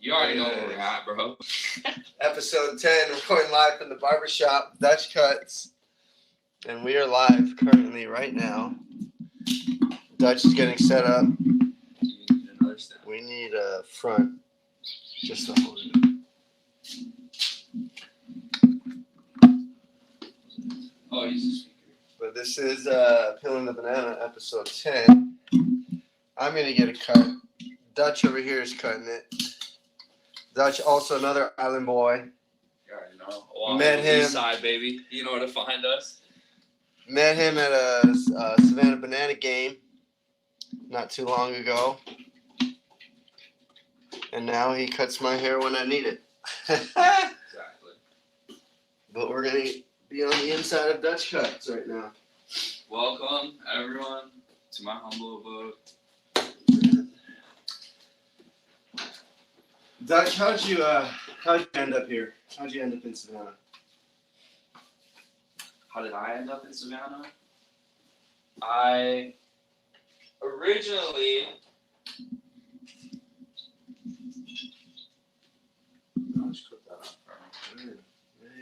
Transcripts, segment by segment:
You already know where we're at, bro. Episode 10, recording live from the barbershop, Dutch Cuts. And we are live currently right now. Dutch is getting set up. We need a front just to hold it. Oh, he's a speaker. But this is Peeling the Banana, episode 10. I'm going to get a cut. Dutch over here is cutting it. Dutch, also another island boy. You already know. Well, Met him. East side, baby. You know where to find us. Met him at a Savannah banana game not too long ago. And now he cuts my hair when I need it. Exactly. But we're going to be on the inside of Dutch Cuts right now. Welcome, everyone, to my humble abode. Dutch, how'd you end up here? How'd you end up in Savannah? How did I end up in Savannah? I originally... I'll just put that up for me.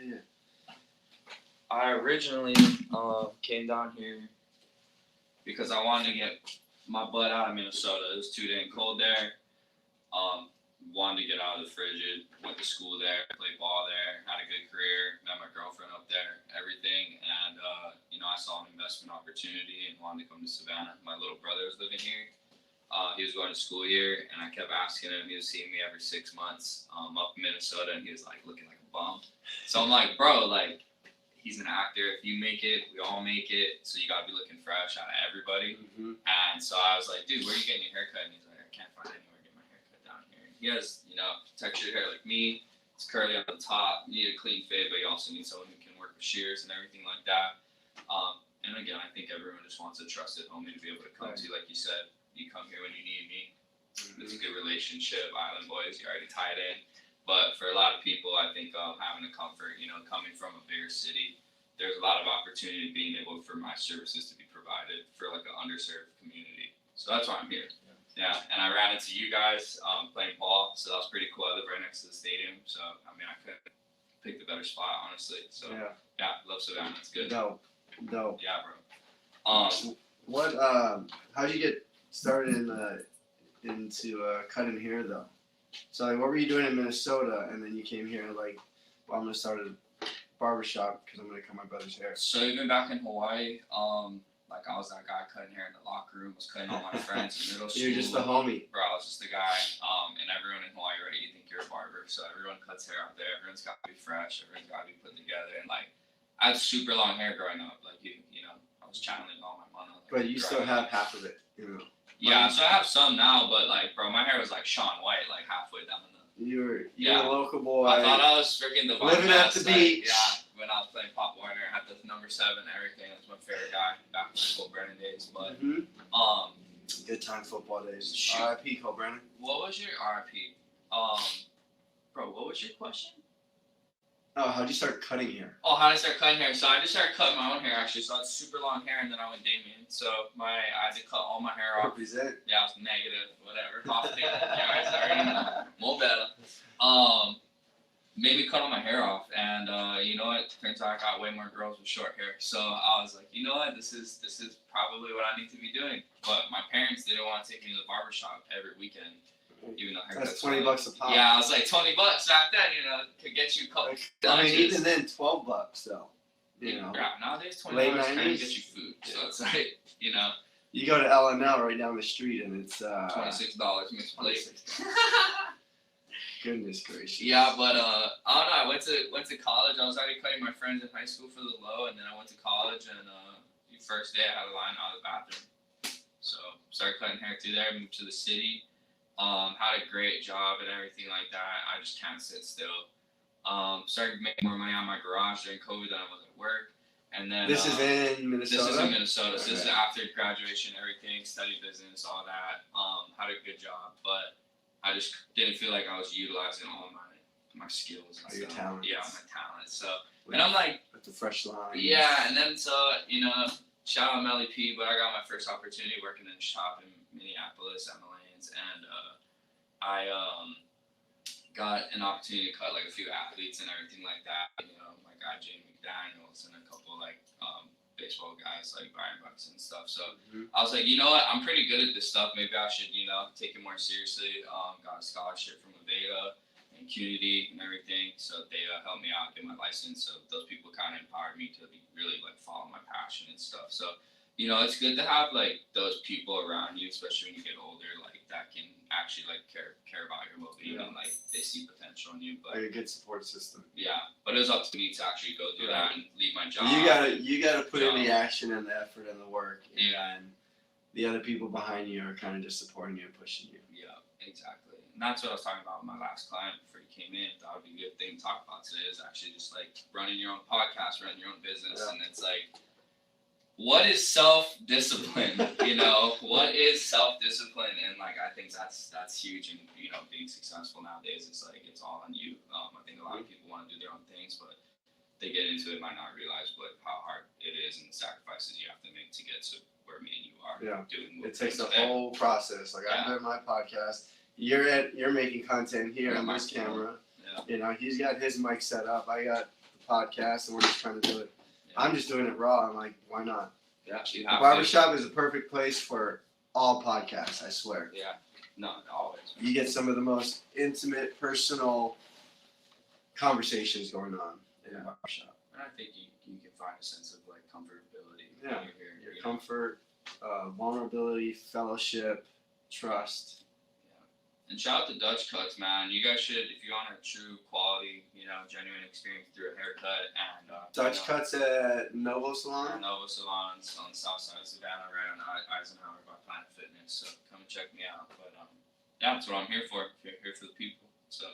Yeah. I originally came down here because I wanted to get my butt out of Minnesota. It was too dang cold there. Wanted to get out of the frigid. Went to school there, played ball there, had a good career, met my girlfriend up there, everything. And, I saw an investment opportunity and wanted to come to Savannah. My little brother was living here. He was going to school here, and I kept asking him. He was seeing me every 6 months up in Minnesota, and he was, looking like a bum. So I'm like, bro, he's an actor. If you make it, we all make it. So you got to be looking fresh out of everybody. Mm-hmm. And so I was like, dude, where are you getting your haircut? And he's like, I can't find anywhere to get my haircut down here. And he has, textured hair like me. It's curly on the top. You need a clean fade, but you also need someone who can work with shears and everything like that. And again, I think everyone just wants a trusted homie to be able to come to. Like you said, you come here when you need me. Mm-hmm. It's a good relationship. Island boys, you're already tied in. But for a lot of people, I think having the comfort, coming from a bigger city, there's a lot of opportunity being able for my services to be provided for an underserved community. So that's why I'm here. Yeah, and I ran into you guys playing ball, so that was pretty cool. I live right next to the stadium, so I couldn't pick the better spot, honestly. So yeah, love Savannah. It's good. Dope. Yeah, bro. How'd you get started into cutting hair though? So what were you doing in Minnesota, and then you came here I'm gonna start a barbershop because I'm gonna cut my brother's hair. So even back in Hawaii, I was that guy cutting hair in the locker room, was cutting all my friends in middle school. You're just the homie. Bro, I was just the guy. And everyone in Hawaii, right, you think you're a barber. So everyone cuts hair out there. Everyone's got to be fresh. Everyone's got to be put together. And I had super long hair growing up. I was channeling all my money. But you still have half of it, Yeah, so I have some now, but bro, my hair was like Shaun White, halfway down the. You're a local boy. I thought I was freaking the living at the beach. Yeah. When I was playing Pop Warner, I had the number 7 and everything. That was my favorite guy back in Cole Brennan days. But good time football days. Shoot. R.I.P. Cole Brennan. What was your R.I.P.? Bro, what was your question? Oh, how'd you start cutting hair? Oh, how did I start cutting hair? So I just started cutting my own hair actually. So I had super long hair, and then I went Damien. So I had to cut all my hair off. Represent. Yeah, I was negative, whatever. Coffee. Yeah, sorry. More better. Made me cut all my hair off, and you know what? Turns out I got way more girls with short hair. So I was like, you know what? This is probably what I need to be doing. But my parents didn't want to take me to the barbershop every weekend, even though haircuts. That's $20 a pop. Yeah, I was like $20 back then, to get you cut. Even then, $12 though. Yeah, nowadays $20 Late kind of 90s? get you food. So Yeah. it's like, You go to L&L right down the street, and it's $26 mixed plate. Goodness gracious. Yeah, but I don't know. I went to college. I was already cutting my friends in high school for the low, and then I went to college, and the first day I had a line out of the bathroom. So started cutting hair through there. Moved to the city. Had a great job and everything like that. I just can't sit still. Started making more money out of my garage during COVID than I was at work. And then This is in Minnesota. This is in Minnesota. So this is after graduation, everything, studied business, all that. Had a good job, but I just didn't feel like I was utilizing all my skills and your talent. Yeah, my talent. So, and I'm like, with the fresh line. Yeah, and then shout out Melly P, but I got my first opportunity working in a shop in Minneapolis at Mullane, and I got an opportunity to cut like a few athletes and everything like that. You know, my guy Jamie McDaniels and a couple like baseball guys like Brian Bucks and stuff. So I was like, you know what, I'm pretty good at this stuff. Maybe I should, you know, take it more seriously. Got a scholarship from Aveda and CUNY and everything. So they helped me out get my license. So those people kind of empowered me to really like follow my passion and stuff. So, you know, it's good to have like those people around you, especially when you get older, like that can actually like care about your well-being and like they see potential in you. But like a good support system. Yeah, but it was up to me to actually go through that and leave my job. You gotta put in the action and the effort and the work. And the other people behind you are kind of just supporting you and pushing you. Yeah, exactly. And that's what I was talking about with my last client before he came in. That would be a good thing to talk about today is actually just like running your own podcast, running your own business, and it's like, what is self-discipline? You know, what is self-discipline? And like, I think that's huge. And you know, being successful nowadays, it's like it's all on you. I think a lot of people want to do their own things, but they get into it, might not realize how hard it is and the sacrifices you have to make to get to where me and you are doing. It takes a whole process. Like I'm doing my podcast. You're making content here on this camera. Yeah. You know, he's got his mic set up. I got the podcast, and we're just trying to do it. I'm just doing it raw. I'm like, why not? Yeah, the barbershop is a perfect place for all podcasts, I swear. Yeah, no, always. You get some of the most intimate, personal conversations going on in a barbershop. And I think you can find a sense of like comfortability. Yeah, your comfort, vulnerability, fellowship, trust. And shout out to Dutch Cuts, man. You guys should, if you want a true quality, you know, genuine experience through a haircut and Dutch Cuts at Novo Salon. Novo Salon's on the south side of Savannah, right on Eisenhower by Planet Fitness. So come and check me out. But yeah, that's what I'm here for. Here for the people. So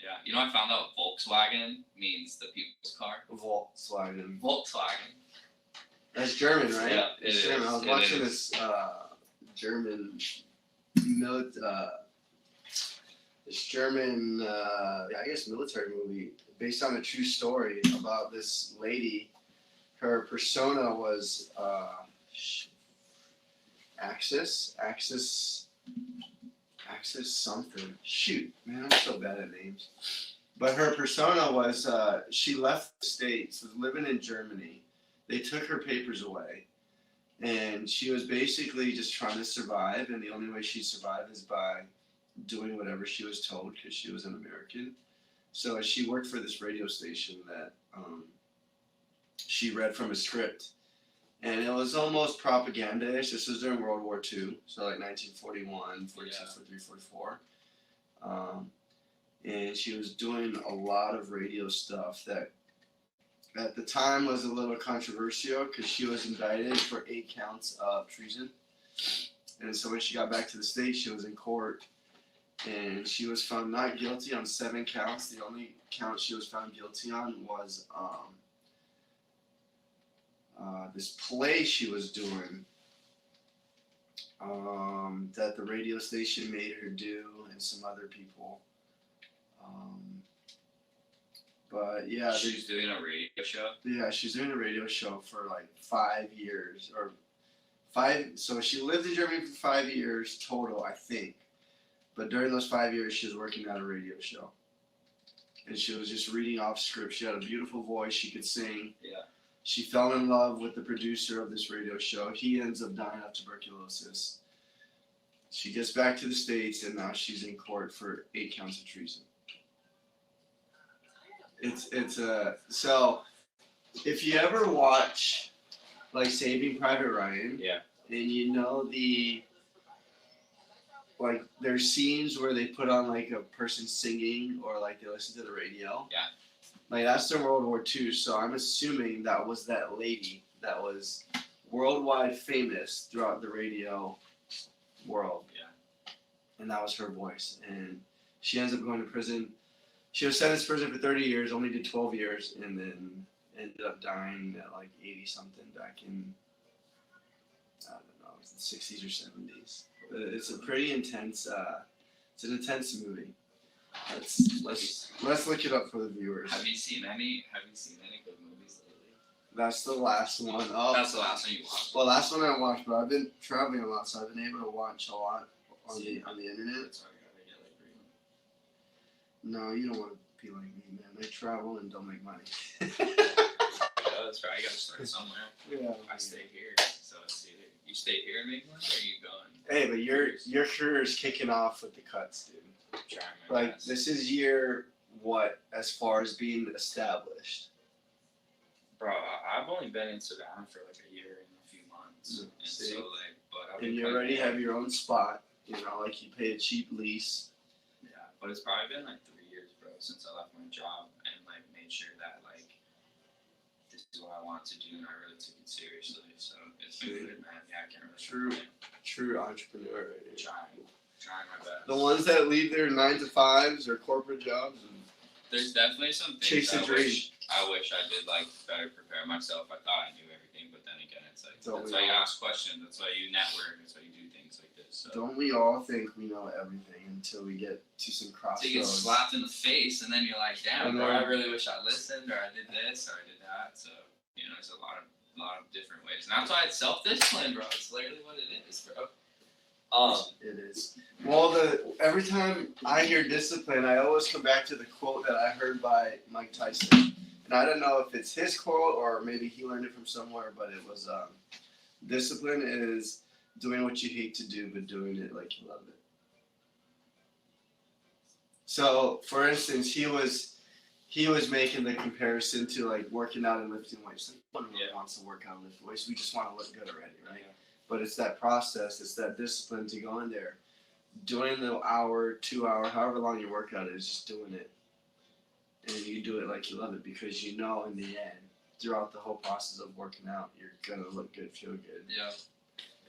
yeah, you know, I found out Volkswagen means the people's car. Volkswagen. That's German, right? Yeah, it's German. I was watching this German. This German, I guess military movie based on a true story about this lady. Her persona was Axis something. Shoot, man, I'm so bad at names. But her persona was she left the States, was living in Germany. They took her papers away. And she was basically just trying to survive, and the only way she survived is by doing whatever she was told because she was an American. So she worked for this radio station that she read from a script. And it was almost propaganda-ish. This was during World War II, so like 1941, 42, 43, 44. And she was doing a lot of radio stuff that at the time was a little controversial because she was indicted for 8 counts of treason. And so when she got back to the States, she was in court and she was found not guilty on 7 counts. The only count she was found guilty on was this play she was doing that the radio station made her do and some other people. But yeah, she's doing a radio show. Yeah, she's doing a radio show for like 5 years So she lived in Germany for 5 years total, I think. But during those 5 years, she was working on a radio show, and she was just reading off script. She had a beautiful voice. She could sing. Yeah. She fell in love with the producer of this radio show. He ends up dying of tuberculosis. She gets back to the States, and now she's in court for 8 counts of treason. So if you ever watch like Saving Private Ryan, and you know like there's scenes where they put on like a person singing or like they listen to the radio. Yeah. Like that's during World War II, so I'm assuming that was that lady that was worldwide famous throughout the radio world. Yeah. And that was her voice, and she ends up going to prison. She was sentenced to prison for 30 years, only did 12 years, and then ended up dying at like 80-something back in, I don't know, it was the 60s or 70s. But it's a pretty intense, it's an intense movie. Let's look it up for the viewers. Have you seen any good movies lately? That's the last one. Oh, that's the last one you watched. Well, last one I watched, but I've been traveling a lot, so I've been able to watch a lot on the internet. No, you don't want to be like me, man. They travel and don't make money. Yeah, that's right. I gotta start somewhere. Yeah. I stay here, so it's either you stay here and make money, or you go and Hey, but your career is kicking off with the cuts, dude. try my Like best. this is year what as far as being established. Bro, I've only been in Savannah for like a year and a few months, and See? so like, but I've And been you cutting already hair. have your own spot. You know, like you pay a cheap lease. Yeah, but it's probably been like 3 years, bro, since I left my job and like made sure that like this is what I want to do, and I really took it seriously. So it's been good, man. Yeah, I can't really True. complain. True entrepreneur. Right here. Trying my best. The ones that leave their 9-to-5s or corporate jobs. And There's definitely some things Chase a dream. I wish I did like better prepare myself. I thought I knew everything, but then again, it's like Don't that's we why you all? ask questions. That's why you network. That's why you do things like this. So don't we all think we know everything until we get to some so you get crossroads? slapped in the face, and then you're like, damn, And bro, then- I really wish I listened, or I did this, or I did that. So you know, there's a lot of different ways, and that's why it's self-discipline, bro. It's literally what it is, bro. It is. Well, every time I hear discipline, I always come back to the quote that I heard by Mike Tyson. And I don't know if it's his quote or maybe he learned it from somewhere, but it was discipline is doing what you hate to do, but doing it like you love it. So, for instance, he was making the comparison to like working out and lifting weights. No one really wants to work out and lift weights. We just want to look good already, right? Yeah. But it's that process, it's that discipline to go in there, doing the hour, 2 hour, however long your workout is, just doing it. And you do it like you love it because you know in the end, throughout the whole process of working out, you're gonna look good, feel good. Yeah.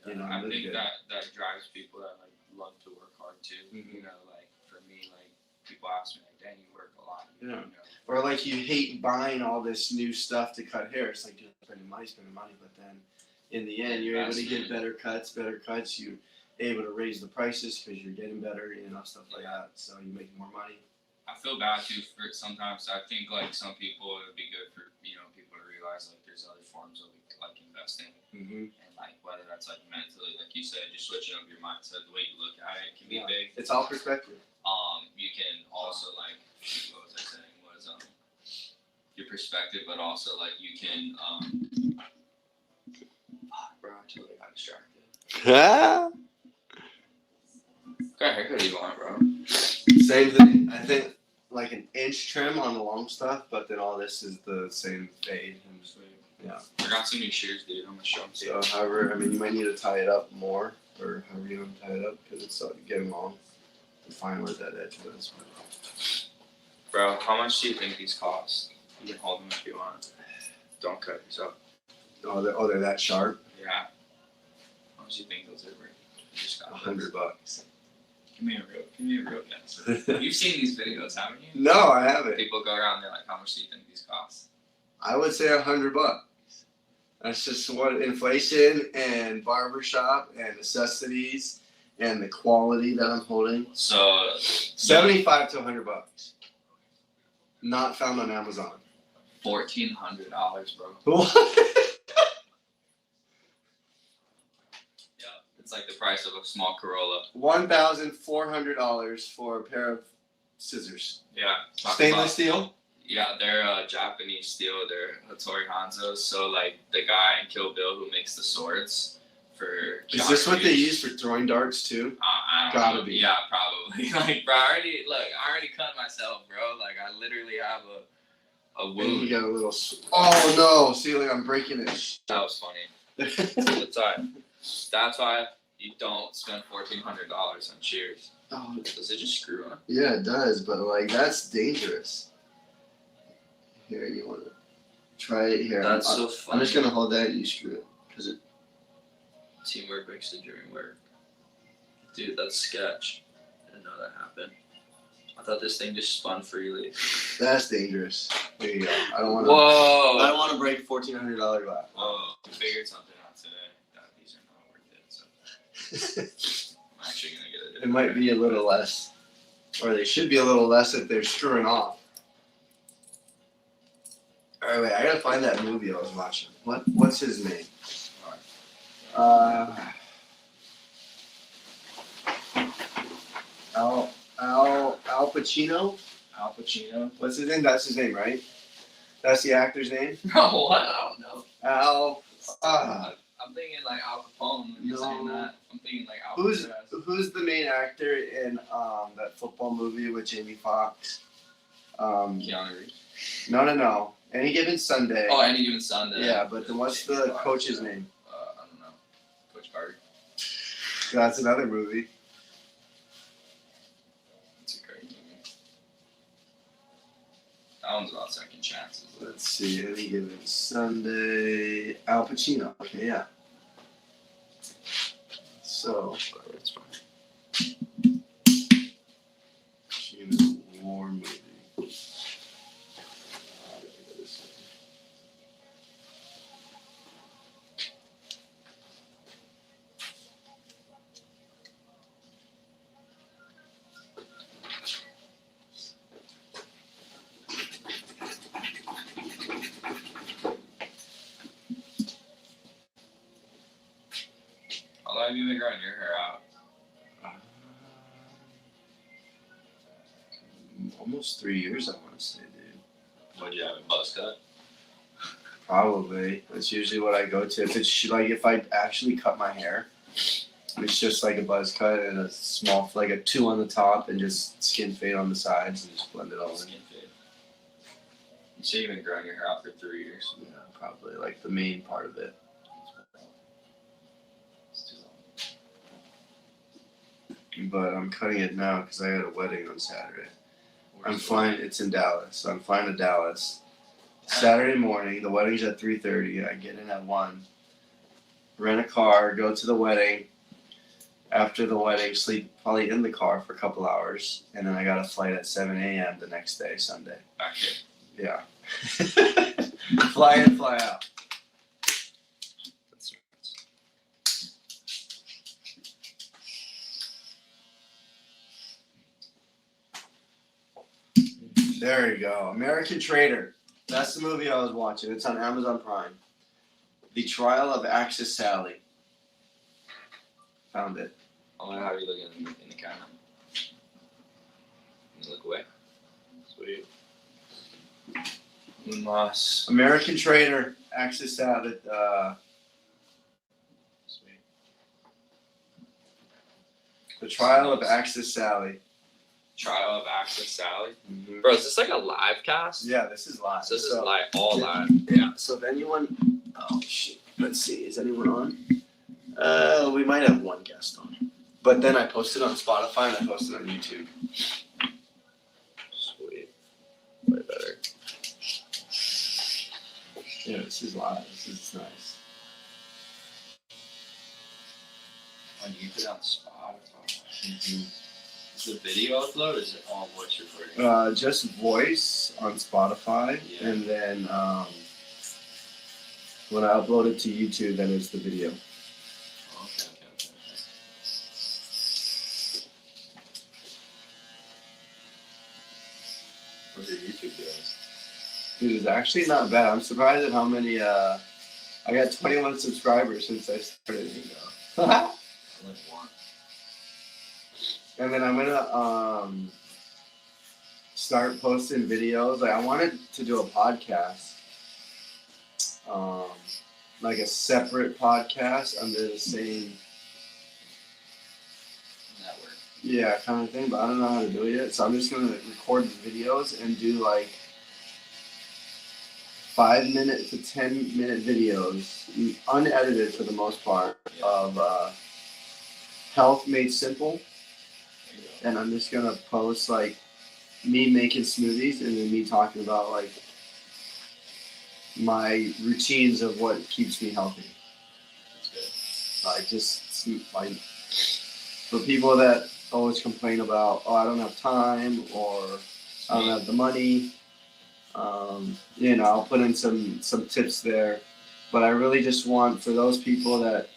You know, I live think good. that drives people that like love to work hard too. Mhm. You know, like for me, like people ask me like, "Dang, you work a lot." You Yeah. know? Or like you hate buying all this new stuff to cut hair. It's like you're spending money, but then in the end, you're able to get better cuts. You're able to raise the prices because you're getting better, you know, stuff like that. So you make more money. I feel bad too for it sometimes. I think like some people it would be good for people to realize like there's other forms of like investing Mm-hmm. and like whether that's like mentally, like you said, just switching up your mindset, the way you look at it can be Yeah. big. It's all perspective. You can also like what was I saying was your perspective, but also like you can bro, I totally got distracted. What haircut do you want, bro? Same thing. I think like an inch trim on the long stuff, but then all this is the same fade. Yeah. I got some new shears, dude. I'm gonna show them to you. So, however, I mean, you might need to tie it up more, or however you want to tie it up, because it's getting long. I'm fine with that edge, but it's Bro, how much do you think these cost? You can hold them if you want. Don't cut these up. they're that sharp. Yeah. How much do you think those are worth? You just got $100. Give me a real guess. You've seen these videos, haven't you? No, I haven't. People go around, they're like, how much do you think these cost? I would say $100. That's just what inflation and barbershop and necessities and the quality that I'm holding. So $75 to $100. Not found on Amazon. $1,400, bro. What? Yeah. It's like the price of a small Corolla. $1,400 for a pair of scissors. Yeah. Stainless steel? Yeah, they're Japanese steel. They're Hattori Hanzos. So like the guy in Kill Bill who makes the swords for. Is this what they use for throwing darts too? I don't Gotta know. be. Yeah, probably. Like, bro, I already cut myself, bro. Like, I literally have a And wound. you got a little. Oh no! See, like I'm breaking it. That was funny. That's why you don't spend $1,400 on shears. Oh, Does it just screw on? yeah, it does, but like that's dangerous. Here, you want to try it here? That's so funny. I'm just gonna hold that and you screw it, cause it. Teamwork makes the dream work. Dude, that's sketch. I didn't know that happened. I thought this thing just spun freely. That's dangerous. There you go. I don't want to. Whoa! I don't want to break $1,400 glass. Whoa! I figured something out today that these are not worth it. So I'm actually gonna get a different It might be a little less, or they should be a little less if they're screwing off. Alright, wait, I gotta find that movie I was watching. What's his name? Al Pacino? Al Pacino. What's his name? That's his name, right? That's the actor's name? No, what? I don't know. Al. I'm thinking like Al Capone when you're saying that. I'm thinking like Al Who's the main actor in that football movie with Jamie Foxx? Keanu Reeves. No. Any Given Sunday. Oh, Any Given Sunday. Yeah, but then what's the coach's name? I don't know. Coach Carter. That's another movie. It's a great movie. That one's about second chances. Let's see. Any Given Sunday. Al Pacino. Okay, yeah. So. That's fine. Pacino war movie. How long have you been growing your hair out? Almost 3 years, I want to say, dude. Would you have a buzz cut? Probably. That's usually what I go to. If I actually cut my hair, it's just like a buzz cut and a small, like a 2 on the top and just skin fade on the sides and just blend it all in. Skin fade. You say you've been growing your hair out for 3 years? Yeah, probably like the main part of it. It's too long. But I'm cutting it now because I had a wedding on Saturday. Where's I'm the flying. It's in Dallas, so I'm flying to Dallas Saturday morning. The wedding's at 3:30. I get in at 1. Rent a car, go to the wedding. After the wedding, sleep probably in the car for a couple hours, and then I got a flight at 7 a.m. the next day, Sunday. back here? Yeah. Fly in, fly out. That's There you go. American Trader. That's the movie I was watching. It's on Amazon Prime. The Trial of Axis Sally. Found it. I wonder how you look in the camera. You look away. Sweet. Moss. American Trader. Axis Sally. Sweet. The Trial of Axis Sally. Trial of Axis Sally. Mm-hmm. Bro, is this like a live cast? Yeah, this is live. So this is live, all live. Yeah. So if anyone, oh shit, let's see, is anyone on? We might have one guest on, but then I posted on Spotify and I posted on YouTube. Sweet. Way better. Yeah, this is live. This is nice. When you put on Spotify, Mm-hmm. is the video upload or is it all voice recording? Just voice on Spotify, Yeah. and then when I upload it to YouTube, then it's the video. Okay. What's your YouTube videos? Dude, it's actually not bad. I'm surprised at how many. I got 21 subscribers since I started. I like one. And then I'm gonna start posting videos. Like I wanted to do a podcast, like a separate podcast under the same Network. kind of thing. But I don't know how to do it yet. So I'm just gonna record the videos and do like 5-minute to 10-minute videos, unedited for the most part, of health made simple. There you go. And I'm just gonna post like me making smoothies and then me talking about like my routines of what keeps me healthy. That's good. Like just like for people that always complain about, oh, I don't have time or I don't have the money. I'll put in some tips there, but I really just want for those people that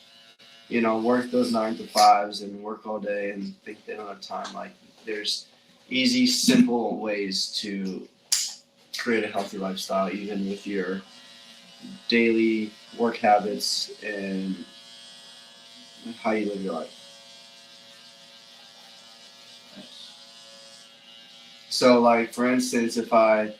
work those 9 to 5s and work all day and think they don't have time. Like there's easy, simple ways to create a healthy lifestyle, even with your daily work habits and how you live your life. Nice. So like for instance, if I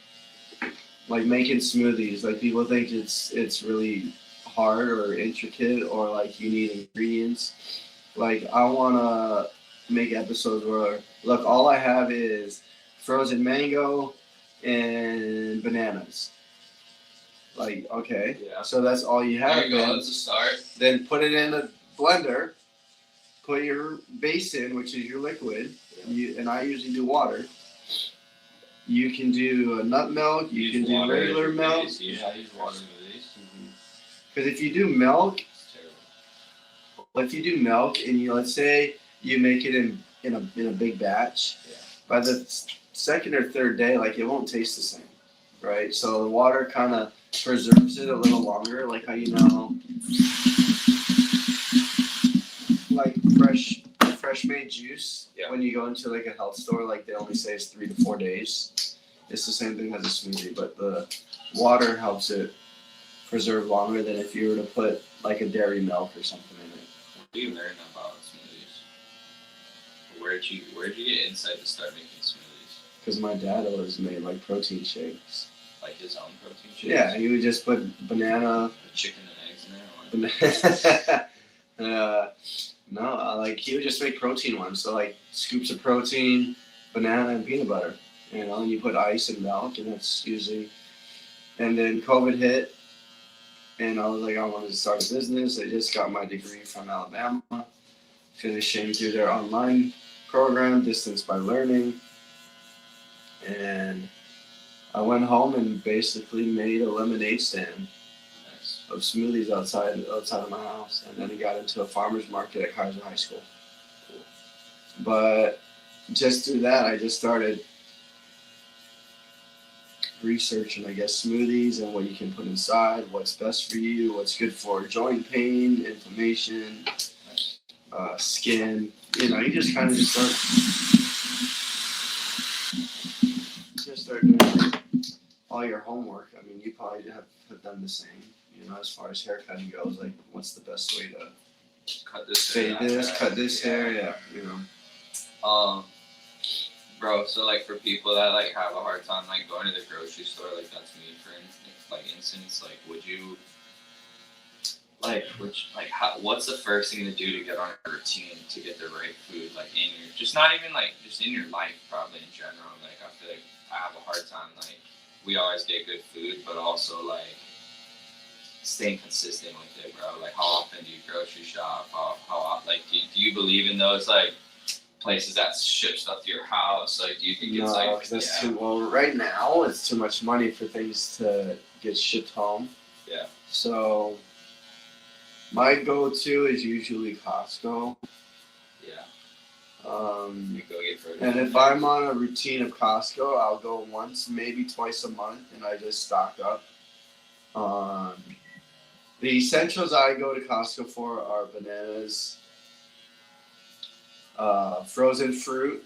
like making smoothies, like people think it's really hard or intricate or like you need ingredients. Like I wanna make episodes where look, all I have is frozen mango and bananas. Like okay, Yeah. so that's all you have. There you go. Then, That's a start. then put it in a blender. Put your base in, which is your liquid. And I usually do water. You can do nut milk. You can do regular milk. Yeah, I use water smoothies. Because if you do milk, It's terrible. if you do milk and you let's say you make it in a big batch, Yeah. by the second or third day, like it won't taste the same, right? So the water kind of preserves it a little longer, like how you know, like fresh made juice. Yeah. When you go into like a health store, like they only say it's 3 to 4 days. It's the same thing as a smoothie, but the water helps it preserve longer than if you were to put like a dairy milk or something in it. What do you learn about smoothies? Where'd you get insight to start making smoothies? Because my dad always made like protein shakes. Like his own protein shakes? Yeah, he would just put banana. Chicken and eggs in there? No, like he would just make protein ones. So like scoops of protein, banana, and peanut butter. You know, and you put ice and milk, and that's usually. And then COVID hit, and I was like, I wanted to start a business. I just got my degree from Alabama, finishing through their online program, Distance by Learning, and I went home and basically made a lemonade stand Nice. of smoothies outside of my house, and then I got into a farmer's market at Kaiser High School. Cool. But just through that, I just started researching, I guess, smoothies and what you can put inside, what's best for you, what's good for joint pain, inflammation, skin. You know, you just kind of just start doing all your homework. I mean, you probably have done the same. You know, as far as haircutting goes, like what's the best way to Cut this fade hair, this, that cut hair. this hair, yeah, you know. Bro, so like for people that like have a hard time like going to the grocery store, like that's me for instance, like would you what's the first thing to do to get on a routine to get the right food like in your just not even like just in your life probably in general. Like I feel like I have a hard time like we always get good food but also like staying consistent with it, bro. Like how often do you grocery shop? How like do you believe in those like places that ship stuff to your house? Like, do you think it's like? Because that's too well. Right now, it's too much money for things to get shipped home. Yeah. So, my go-to is usually Costco. Yeah. You go get produce. And if I'm on a routine of Costco, I'll go once, maybe twice a month, and I just stock up. The essentials I go to Costco for are bananas. Frozen fruit,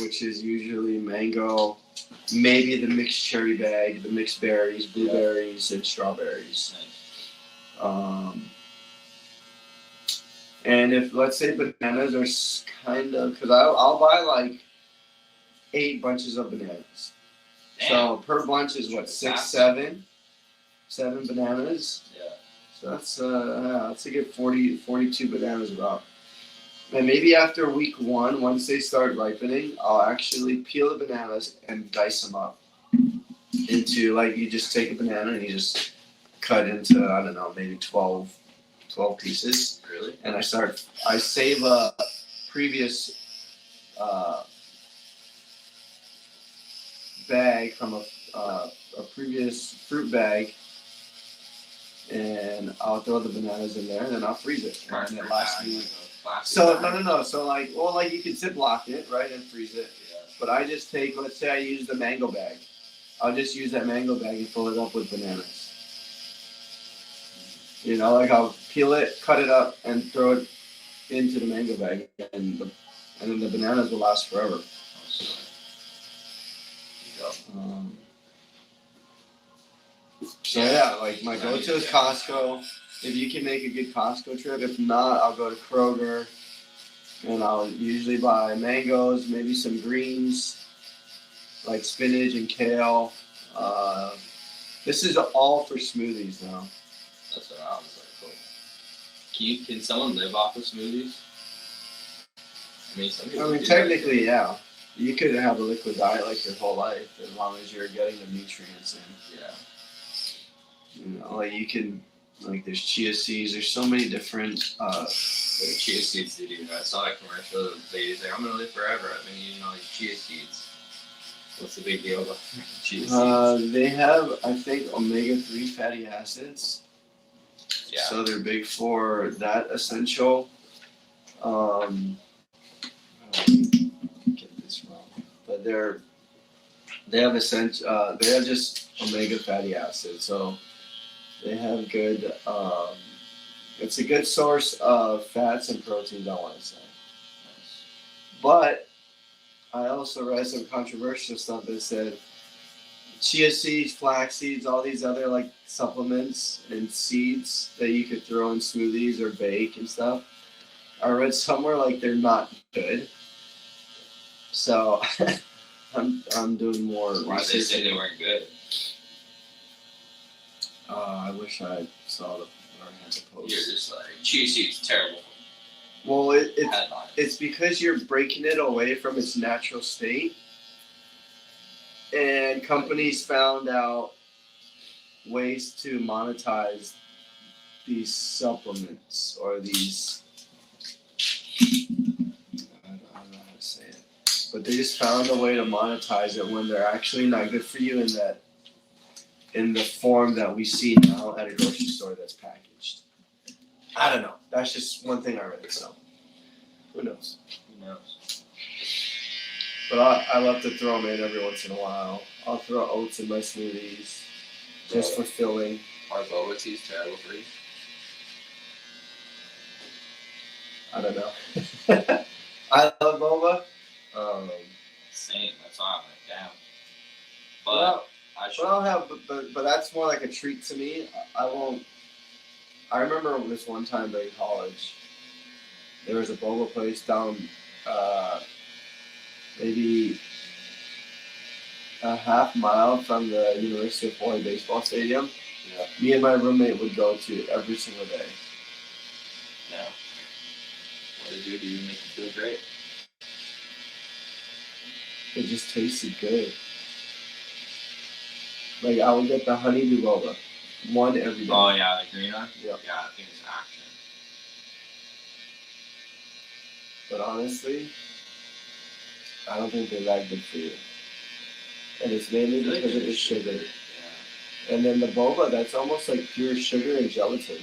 which is usually mango, maybe the mixed cherry bag, the mixed berries, blueberries, and strawberries. Nice. And if, let's say, bananas are kind of, because I'll buy like 8 bunches of bananas. Damn. So per bunch is what, 7 bananas? Yeah. So that's a good 42 bananas about. And maybe after week 1, once they start ripening, I'll actually peel the bananas and dice them up into, like, you just take a banana and you just cut into, I don't know, maybe 12 pieces. Really? And I save a previous bag from a previous fruit bag, and I'll throw the bananas in there and then I'll freeze it. And it lasts me. So no. So like you can Ziploc it, right, and freeze it. Yeah. But I just take, let's say I use the mango bag. I'll just use that mango bag and fill it up with bananas. You know, like I'll peel it, cut it up, and throw it into the mango bag, and then the bananas will last forever. So yeah, like my go-to is Costco. If you can make a good Costco trip, if not, I'll go to Kroger, and I'll usually buy mangoes, maybe some greens, like spinach and kale. This is all for smoothies now. That's what I was like. Cool. Can someone live off of smoothies? Some people do Technically, yeah. You could have a liquid diet like your whole life as long as you're getting the nutrients in. Yeah. Like you can, like there's chia seeds. There's so many different. Chia seeds they do. I saw a commercial. They say, "I'm gonna live forever. I've been eating all these chia seeds." What's the big deal about chia seeds? They have, I think, omega-3 fatty acids. Yeah. So they're big for that essential. I don't get this wrong, but they have just omega fatty acids. So they have good. It's a good source of fats and proteins, I want to say. Nice. But I also read some controversial stuff that said chia seeds, flax seeds, all these other like supplements and seeds that you could throw in smoothies or bake and stuff. I read somewhere like they're not good. So I'm doing more research. Why did they say they weren't good? I wish I saw the post. You're just like, chia seeds terrible. Well, it's because you're breaking it away from its natural state, and companies found out ways to monetize these supplements or these. I don't know how to say it, but they just found a way to monetize it when they're actually not good for you in the form that we see now at a grocery store that's packaged. I don't know. That's just one thing I read. So who knows? Who knows? But I love to throw them in every once in a while. I'll throw oats in my smoothies just for filling. Are boba teas terrible for you? I don't know. I love boba. Same. That's why I'm like, damn. But I'll have, but that's more like a treat to me. I won't. I remember this one time during college, there was a boba place down, maybe a half mile from the University of Hawaii baseball stadium. Yeah. Me and my roommate would go to every single day. Yeah. What did you do? You make you feel great? It just tasted good. Like I would get the honeydew boba, one every day. Oh yeah, the green one. Yep. Yeah, I think it's action. But honestly, I don't think they're that good for you. And it's mainly because of the sugar. Yeah. And then the boba, that's almost like pure sugar and gelatin.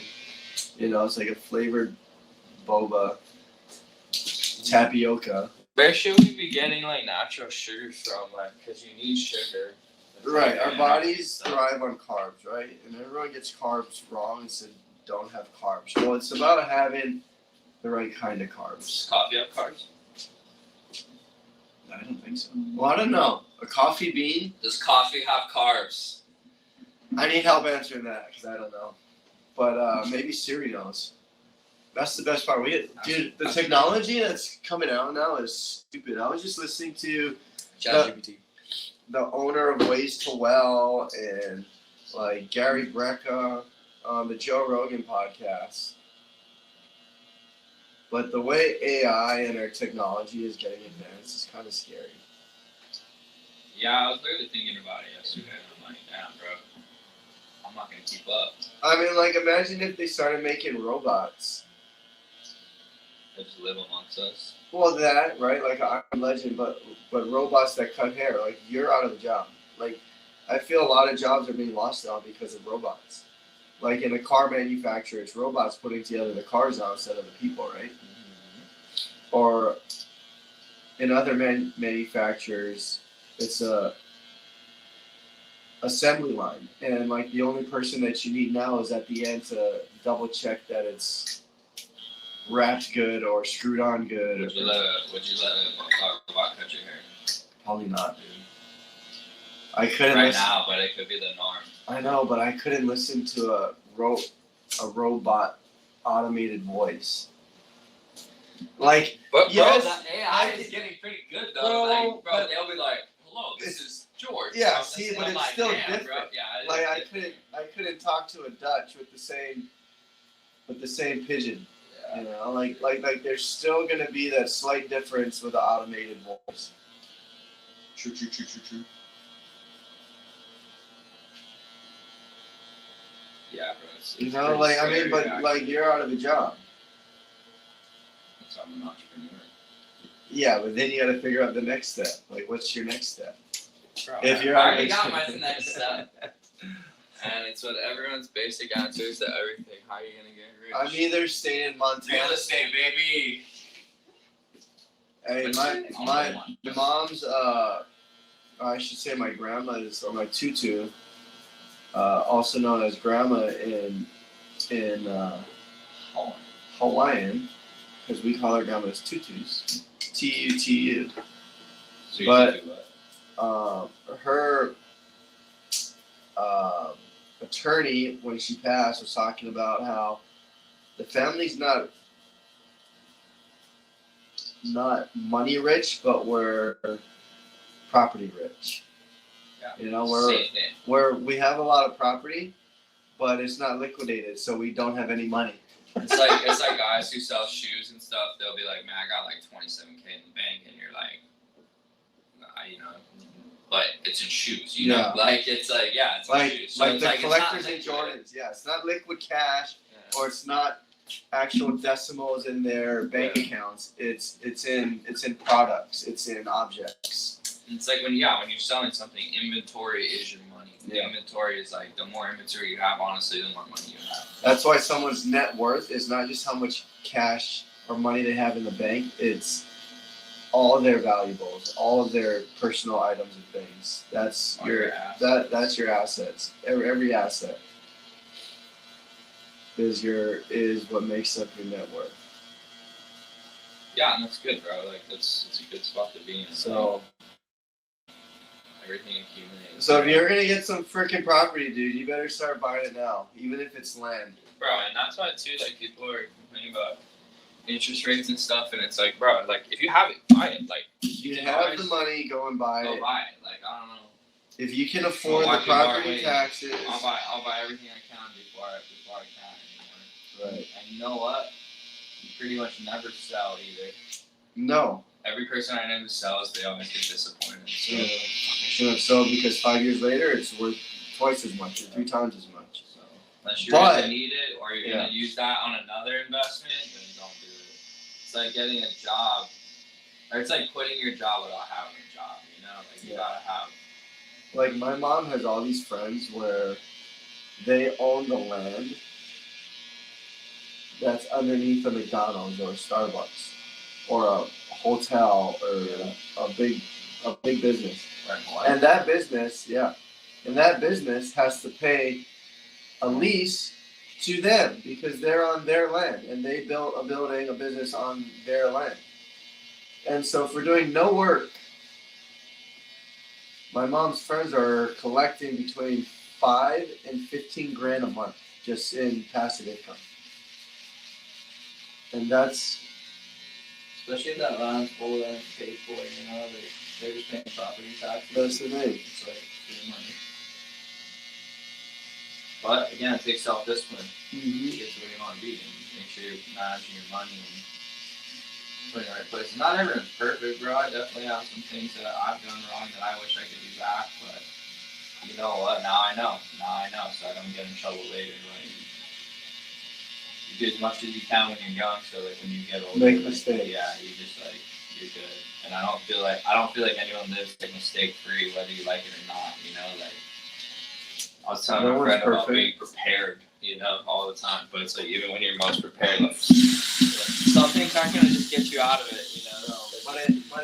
It's like a flavored boba, tapioca. Where should we be getting like natural sugar from? Like, because you need sugar. Right, our bodies thrive on carbs, right? And everyone gets carbs wrong and said don't have carbs. Well, it's about having the right kind of carbs. Does coffee have carbs? I don't think so. Well, I don't know. A coffee bean? Does coffee have carbs? I need help answering that because I don't know. But maybe Siri knows. That's the best part. Dude, the technology that's coming out now is stupid. I was just listening to ChatGPT. The owner of Ways to Well and like Gary Brecka on the Joe Rogan podcast. But the way AI and our technology is getting advanced is kind of scary. Yeah, I was literally thinking about it yesterday. I'm like, damn, bro. I'm not going to keep up. I mean, like, imagine if they started making robots. They just live amongst us. Well, that, right? Like, I'm Legend, but robots that cut hair, like, you're out of a job. Like, I feel a lot of jobs are being lost now because of robots. Like, in a car manufacturer, it's robots putting together the cars now instead of the people, right? Mm-hmm. Or in other manufacturers, it's a assembly line. And, like, the only person that you need now is at the end to double check that it's wrapped good or screwed on good. Would you let a robot cut your hair? Probably not, dude. I couldn't right now, but it could be the norm. I know, but I couldn't listen to a robot automated voice. Like, but yes, bro, the AI is getting pretty good though. Bro, they'll be like, hello, this is George. Yeah, bro. see, And but I'm it's like, still damn, different. Bro. Yeah, Like I couldn't talk to a Dutch with the same pigeon. Yeah. You know, like there's still gonna be that slight difference with the automated voice. True. Yeah, bro. You know, like I mean, but like you're out of a job. So I'm an entrepreneur. Yeah, but then you got to figure out the next step. Like, what's your next step? Bro, If you're I out already of got my next step. And it's what everyone's basic answers to everything. How are you gonna get rich? I'm either staying in Montana. Real estate, baby. Hey, my mom's I should say my grandma's or my tutu, also known as grandma in Hawaiian, because we call our grandmas tutus. Tutu. So But her attorney, when she passed, was talking about how the family's not money rich, but we're property rich. Yeah. You know, Same thing. where we have a lot of property, but it's not liquidated, so we don't have any money. It's like guys who sell shoes and stuff. They'll be like, "Man, I got like 27K in the bank," and you're like, "Nah, you know." But it's in shoes, you know. Like it's like it's like in shoes. So like it's the like, collectors it's in not Jordans. Yeah, it's not liquid cash, Yeah. or it's not actual decimals in their bank accounts. It's in products. It's in objects. It's like when you're selling something, inventory is your money. Yeah. Inventory is like the more inventory you have, honestly, the more money you have. That's why someone's net worth is not just how much cash or money they have in the bank. It's all of their valuables, all of their personal items and things. That's All your assets. that's your assets. Every asset is what makes up your net worth. Yeah, and that's good, bro. Like it's a good spot to be in. So everything accumulates. if you're gonna get some freaking property, dude, you better start buying it now, even if it's land. Bro, and that's why too, like people are complaining about interest rates and stuff, and it's like, bro, like if you have it, buy it. Like You have the money, go and buy go it. buy it. Like I don't know. If you can afford the I'll property taxes. I'll buy everything I can before I can anymore. Right. And you know what? You pretty much never sell either. No. Every person I know who sells, they always get disappointed. So Shouldn't have sold because 5 years later it's worth twice as much or 3 times as much. So unless you really need it or you're gonna use that on another investment, then don't do it. It's like getting a job, or it's like quitting your job without having a job. You know, like you gotta have. Like my mom has all these friends where they own the land that's underneath a McDonald's or a Starbucks or a hotel or a big business. And that business, has to pay a lease to them because they're on their land and they built a building, a business on their land. And so for doing no work, my mom's friends are collecting between $5 and $15 a month just in passive income. And that's especially if that land's full and paid for, you know, they're just paying property taxes. That's the thing. It's like free money. But again, it takes self-discipline to get to where you want to be and make sure you're managing your money and putting it in the right place. Not everyone's perfect, bro. I definitely have some things that I've done wrong that I wish I could do back, but you know what? Now I know, so I don't get in trouble later. Like, you do as much as you can when you're young, so like when you get older, make mistakes. Yeah, you're good. And I don't feel like anyone lives like mistake free, whether you like it or not. You know, like I was telling my friend about being prepared, you know, all the time. But it's like even when you're most prepared, like some things aren't gonna just get you out of it, you know. But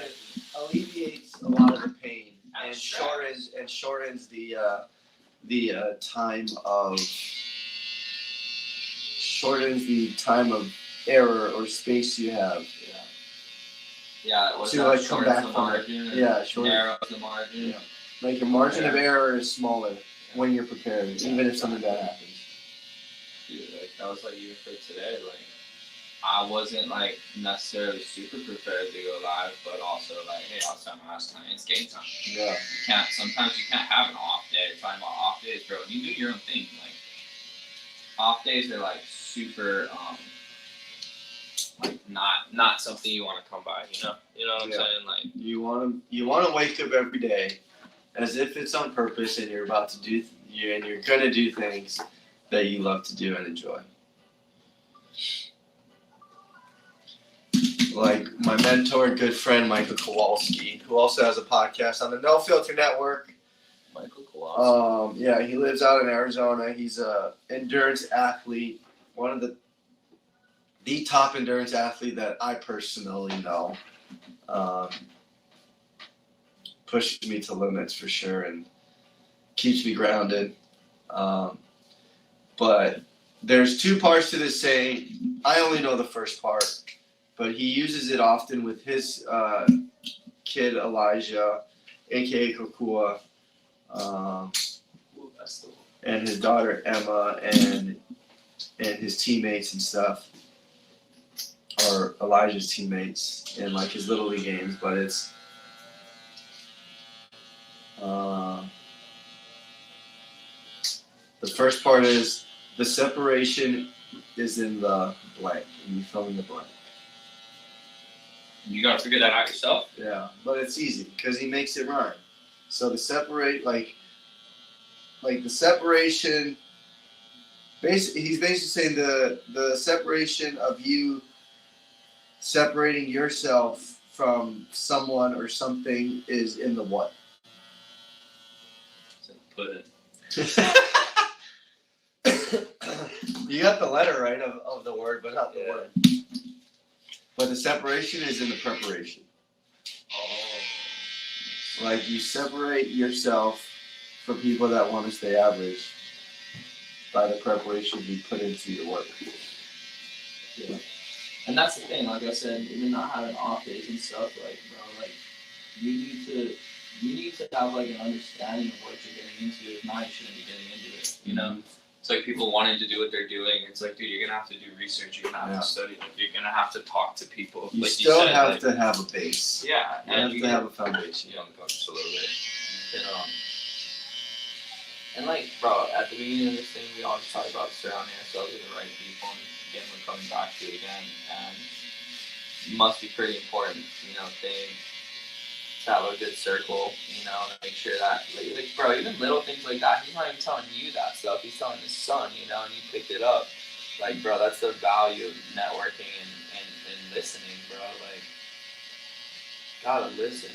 it alleviates a lot of the pain and shortens the time of error or space you have. Yeah, what's to that? like come back the from margin. it. Yeah, short. Narrows the margin. Yeah. Like your margin of error is smaller when you're prepared, even if something bad happens. Dude, like that was like even for today, like I wasn't like necessarily super prepared to go live, but also like, hey, I'll tell my last time. It's game time. Yeah. Sometimes you can't have an off day. Talking about off days, bro. You do your own thing. Like off days are like super, like not something you want to come by. You know what I'm saying? Like you want to wake up every day as if it's on purpose, and you're about to do and you're gonna do things that you love to do and enjoy. Like my mentor and good friend Michael Kowalski, who also has a podcast on the No Filter Network. Michael Kowalski. Yeah, he lives out in Arizona. He's a endurance athlete, one of the top endurance athlete that I personally know. Pushes me to limits for sure and keeps me grounded. But there's two parts to this saying. I only know the first part, but he uses it often with his kid Elijah, aka Kokua, and his daughter Emma, and his teammates and stuff, or Elijah's teammates in like his little league games. But it's the first part is the separation is in the blank, and you fill in the blank. You gotta figure that out yourself. Yeah, but it's easy because he makes it rhyme. So the separate, like the separation. He's basically saying the separation of you separating yourself from someone or something is in the what? Put it. You got the letter right of the word, but not the word. But the separation is in the preparation. Oh. Like you separate yourself from people that want to stay average by the preparation you put into your work. Yeah. And that's the thing, like I said, even not having off days and stuff, like, bro, like, you need to have, like, an understanding of what you're getting into. If not, you shouldn't be getting into it, you know? It's like people wanting to do what they're doing. It's like, dude, you're going to have to do research. You're going to have to study. Like, you're going to have to talk to people. You like still you said, have like, to have a base. Yeah. You have to have a foundation. You know, just a little bit. And like, bro, at the beginning of this thing, we always talk about surrounding ourselves with the right people. And again, we're coming back to it again. And it must be pretty important, thing to have a good circle, and make sure that, like, bro, even little things like that, he's not even telling you that stuff. He's telling his son, and you picked it up. Like, bro, that's the value of networking and listening, bro. Like, gotta listen.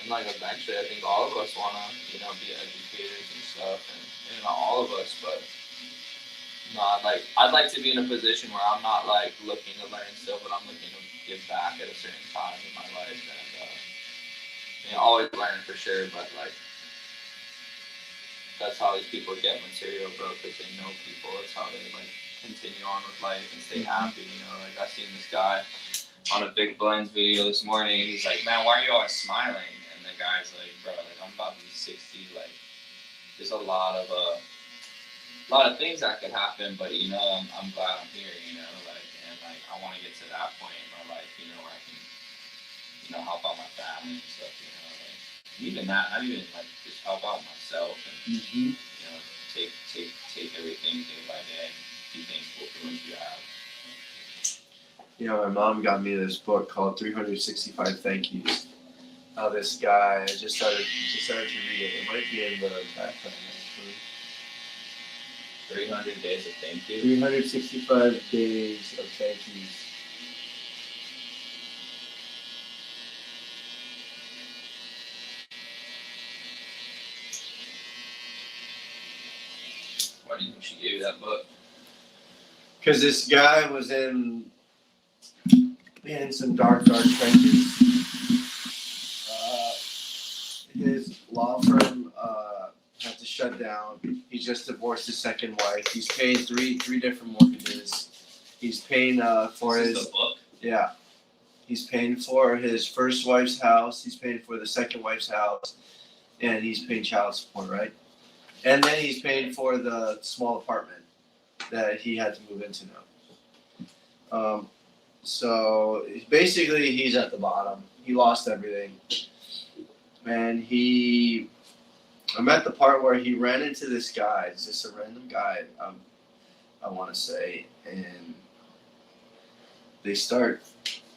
And, like, eventually, I think all of us want to, be educators and stuff, and not all of us, but, I'd like to be in a position where I'm not, like, looking to learn stuff, but I'm looking to give back at a certain time in my life, and, always learn for sure, but, like, that's how these people get material, bro, because they know people. That's how they, like, continue on with life and stay happy, Like, I seen this guy on a Big Blends video this morning, and he's like, man, why are you always smiling? And the guy's like, bro, like, I'm about to be 60, like, there's a lot of things that could happen, but, I'm glad I'm here, like, I want to get to that point in my life, where I can, help out my family and stuff, like, even that, not even, like, just help out myself and, take everything day by day and be thankful for what you have. My mom got me this book called 365 Thank Yous. This guy, I just started to read it. It might be in the background. 300 days of thank you. 365 days of thank yous. Why do you think she gave you that book? Because this guy was in some dark trenches. His law firm had to shut down. He just divorced his second wife. He's paying three different mortgages. He's paying for this his is the book? Yeah. He's paying for his first wife's house. He's paying for the second wife's house, and he's paying child support, right? And then he's paying for the small apartment that he had to move into now. So basically, he's at the bottom. He lost everything, and I'm at the part where he ran into this guy. It's just a random guy. I want to say, and they start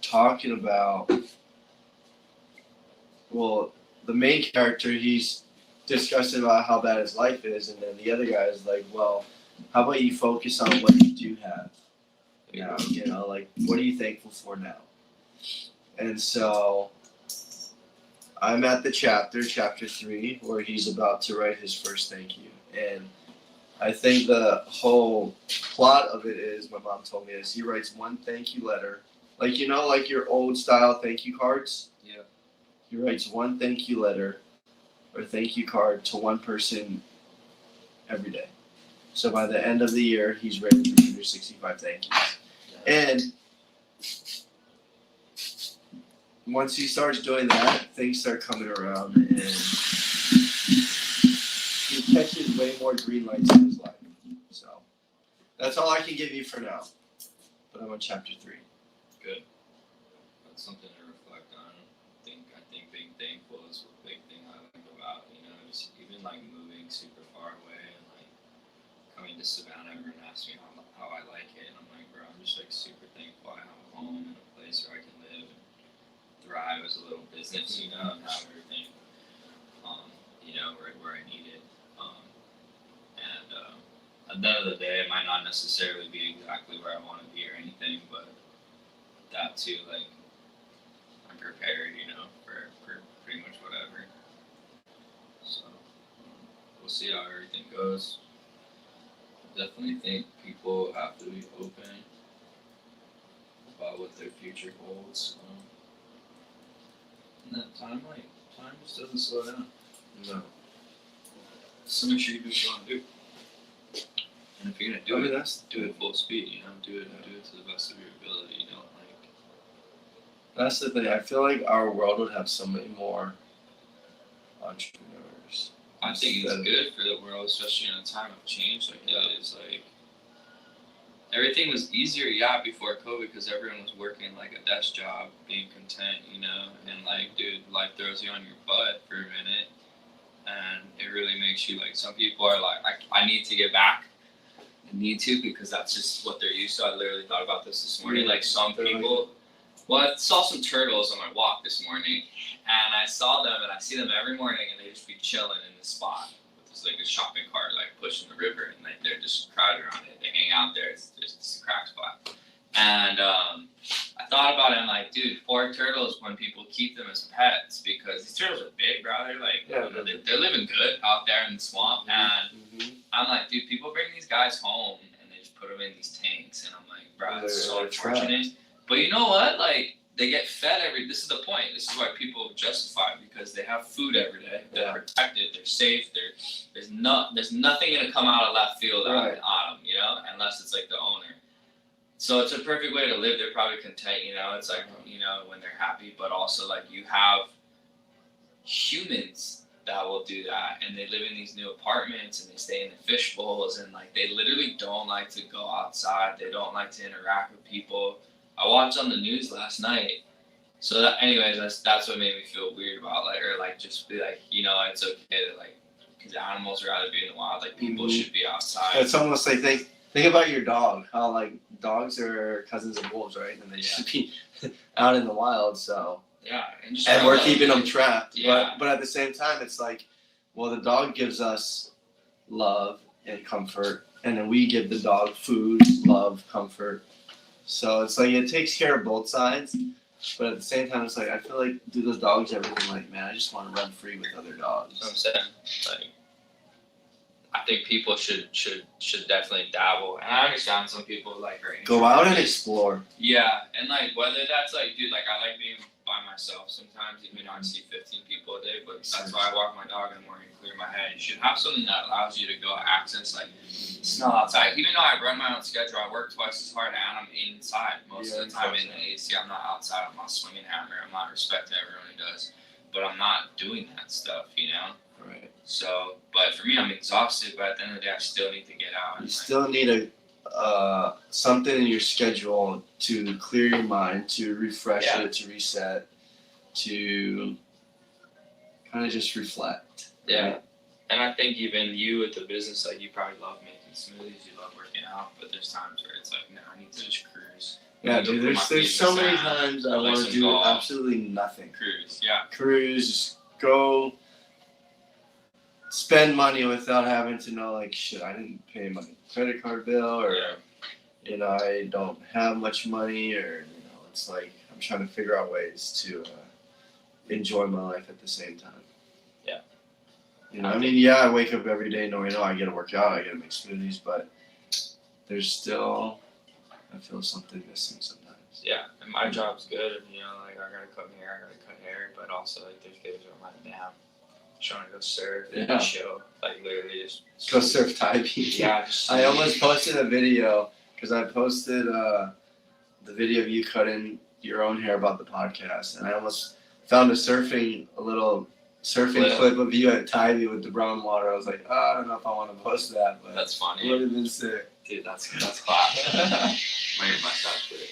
talking about. Well, the main character, he's discussing about how bad his life is, and then the other guy is like, "Well, how about you focus on what you do have now? Like what are you thankful for now?" And so I'm at the chapter 3, where he's about to write his first thank you, and I think the whole plot of it is, my mom told me this, he writes one thank you letter, like like your old style thank you cards. Yeah. He writes one thank you letter or thank you card to one person every day. So by the end of the year, he's written 365 thank yous. And once he starts doing that, things start coming around, and he catches way more green lights in his life. So that's all I can give you for now. But I'm on chapter 3. Good. That's something to reflect on. I think being thankful is a big thing I think about. Just even like moving super far away and like coming to Savannah. Everyone asks me how I like it, and I'm like, bro, I'm just like super thankful I have a home and a place where I can live and thrive as a little business, and have everything, where I need it. At the end of the day, it might not necessarily be exactly where I want to be or anything, but that too, like, I'm prepared, for pretty much whatever. So, we'll see how everything goes. Definitely think people have to be open about what their future holds. And that time just doesn't slow down. No. So make sure you do what you want to do. And if you're gonna do it, do it full speed. Do it to the best of your ability. That's the thing. I feel like our world would have so many more entrepreneurs. I think it's good for the world, especially in a time of change like that. It's like everything was easier, before COVID, because everyone was working like a desk job, being content, and like, dude, life throws you on your butt for a minute, and it really makes you like. Some people are like, I need to get back. I need to, because that's just what they're used to. I literally thought about this morning. Like some people, I saw some turtles on my walk this morning, and I saw them, and I see them every morning, and they just be chilling in this spot. It's like a shopping cart, like pushing the river, and like they're just crowded around it. They hang out there. It's just a crack spot. And I thought about it, and like, dude, poor turtles when people keep them as pets, because these turtles are big, bro. They're like, they're living good out there in the swamp. And I'm like, dude, people bring these guys home and they just put them in these tanks, and I'm like, bro, it's so unfortunate. But you know what? Like, they get fed this is the point. This is why people justify it, because they have food every day. They're protected. They're safe. There's nothing gonna come out of left field on them, unless it's like the owner. So it's a perfect way to live. They're probably content, It's like, when they're happy, but also like you have humans that will do that, and they live in these new apartments, and they stay in the fish bowls, and like they literally don't like to go outside. They don't like to interact with people. I watched on the news last night. So that, anyways, that's what made me feel weird about just be like, it's okay to like, because animals would rather be in the wild. Like people should be outside. It's almost like think about your dog. How like dogs are cousins of wolves, right? And they should be out in the wild. So and we're keeping them trapped. Yeah. But at the same time, it's like, well, the dog gives us love and comfort, and then we give the dog food, love, comfort. So it's like it takes care of both sides, but at the same time, it's like I feel like, do those dogs ever think like, man, I just want to run free with other dogs? That's what I'm saying. Like, I think people should definitely dabble, and I understand some people like are go out and explore. Yeah, and like whether that's like, dude, like I like being by myself sometimes, even though I see 15 people a day, but that's why I walk my dog in the morning, clear my head. You should have something that allows you to go access like smell outside. Even though I run my own schedule, I work twice as hard, and I'm inside most of the time in the AC. I'm not outside. I'm not swinging hammer. I'm not respecting everyone who does, but I'm not doing that stuff, Right. So, but for me, I'm exhausted. But at the end of the day, I still need to get out. You still need something in your schedule to clear your mind, to refresh Yeah. it, to reset, to kind of just reflect. Yeah. Right? And I think even you with the business, like you probably love making smoothies, you love working out, but there's times where it's like, no, I need to just cruise. Yeah, I need to dude. put my feet in There's the so many sand, times I play want to some do golf. absolutely nothing. Cruise, yeah. Cruise, go, spend money without having to know, like, shit, I didn't pay my credit card bill, or you know, I don't have much money, or you know, it's like I'm trying to figure out ways to enjoy my life at the same time. Yeah. You know, I mean, yeah, I wake up every day knowing, I gotta work out, I gotta make smoothies, but there's still, I feel something missing sometimes. Yeah, and my job's good, and you know, like I gotta cut hair, but also like there's days where I'm like, damn, I'm trying to go surf, Yeah. chill, like literally just Go surf Thai beach. Yeah, just I almost posted a video because I posted the video of you cutting your own hair about the podcast, and I almost found a little surfing clip of you at Tybee with the brown water. I was like, I don't know if I want to post that, but That's funny. it would have been sick. Dude, that's class. Might get my stuff with it.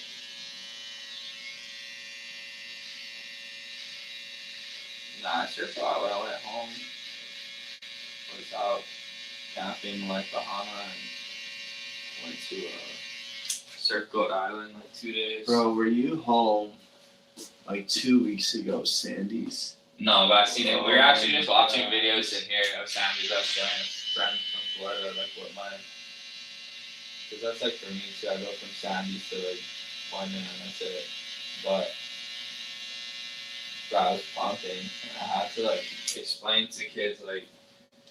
Nah, I sure thought when I went home, I was out camping like Bahama and went to Surf Goat Island like 2 days. Bro, were you home like 2 weeks ago, Sandy's? No, but I seen it. We were actually just watching videos in here of Sandy's. I was showing a friend from Florida like what mine. Cause that's like for me too. I go from Sandy's to like 1 minute and that's it. But I was pumping and I had to like explain to kids like.